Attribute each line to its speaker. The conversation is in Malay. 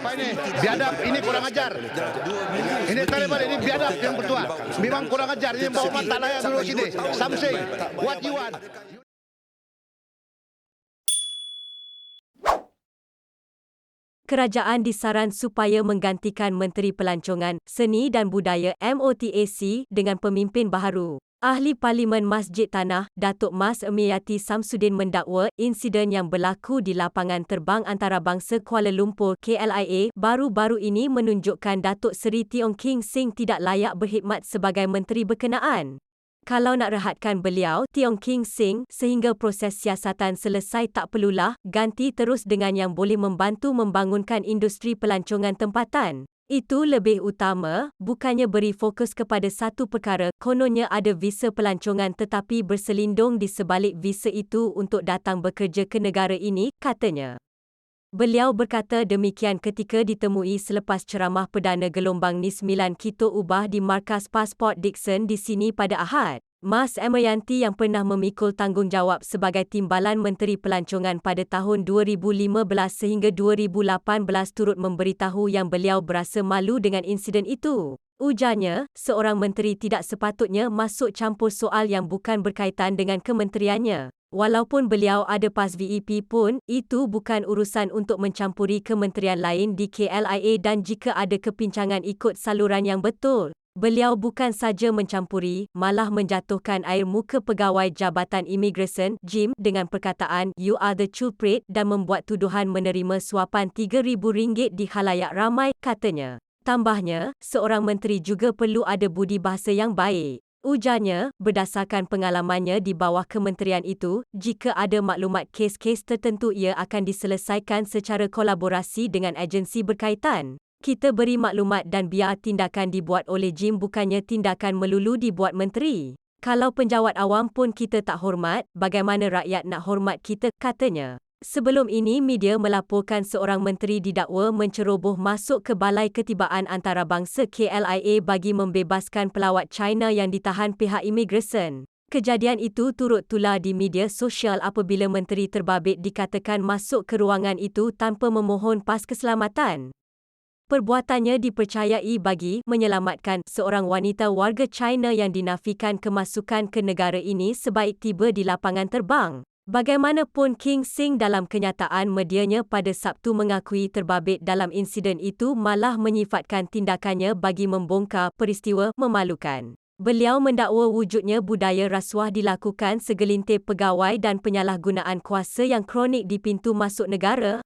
Speaker 1: Apa ini? Biadab, ini kurang ajar. Ini Taliban, ini biadab yang bertua. Memang kurang ajar, ini bawa mata layak dulu sini. Something, what you want?
Speaker 2: Kerajaan disaran supaya menggantikan Menteri Pelancongan, Seni dan Budaya MOTAC dengan pemimpin baharu. Ahli Parlimen Masjid Tanah, Datuk Mas Emiyati Samsudin mendakwa insiden yang berlaku di lapangan terbang antarabangsa Kuala Lumpur KLIA baru-baru ini menunjukkan Datuk Seri Teo King Sing tidak layak berkhidmat sebagai menteri berkenaan. Kalau nak rehatkan beliau, Teo King Sing, sehingga proses siasatan selesai tak perlulah ganti terus dengan yang boleh membantu membangunkan industri pelancongan tempatan. Itu lebih utama, bukannya beri fokus kepada satu perkara, kononnya ada visa pelancongan tetapi berselindung di sebalik visa itu untuk datang bekerja ke negara ini, katanya. Beliau berkata demikian ketika ditemui selepas ceramah perdana gelombang Ni9 Kito Ubah di Markas Pasport Dixon di sini pada Ahad. Mas Emayanti yang pernah memikul tanggungjawab sebagai Timbalan Menteri Pelancongan pada tahun 2015 sehingga 2018 turut memberitahu yang beliau berasa malu dengan insiden itu. Ujarnya, seorang menteri tidak sepatutnya masuk campur soal yang bukan berkaitan dengan kementeriannya. Walaupun beliau ada PAS VEP pun, itu bukan urusan untuk mencampuri kementerian lain di KLIA dan jika ada kepincangan ikut saluran yang betul. Beliau bukan saja mencampuri, malah menjatuhkan air muka pegawai Jabatan Imigresen JIM dengan perkataan "You are the culprit" dan membuat tuduhan menerima suapan RM3,000 di khalayak ramai, katanya. Tambahnya, seorang menteri juga perlu ada budi bahasa yang baik. Ujarnya, berdasarkan pengalamannya di bawah kementerian itu, jika ada maklumat kes-kes tertentu ia akan diselesaikan secara kolaborasi dengan agensi berkaitan. Kita beri maklumat dan biar tindakan dibuat oleh JIM bukannya tindakan melulu dibuat menteri. Kalau penjawat awam pun kita tak hormat, bagaimana rakyat nak hormat kita, katanya. Sebelum ini media melaporkan seorang menteri didakwa menceroboh masuk ke Balai Ketibaan Antarabangsa KLIA bagi membebaskan pelawat China yang ditahan pihak imigresen. Kejadian itu turut tular di media sosial apabila menteri terbabit dikatakan masuk ke ruangan itu tanpa memohon pas keselamatan. Perbuatannya dipercayai bagi menyelamatkan seorang wanita warga China yang dinafikan kemasukan ke negara ini sebaik tiba di lapangan terbang. Bagaimanapun, King Sing dalam kenyataan medianya pada Sabtu mengakui terbabit dalam insiden itu malah menyifatkan tindakannya bagi membongkar peristiwa memalukan. Beliau mendakwa wujudnya budaya rasuah dilakukan segelintir pegawai dan penyalahgunaan kuasa yang kronik di pintu masuk negara.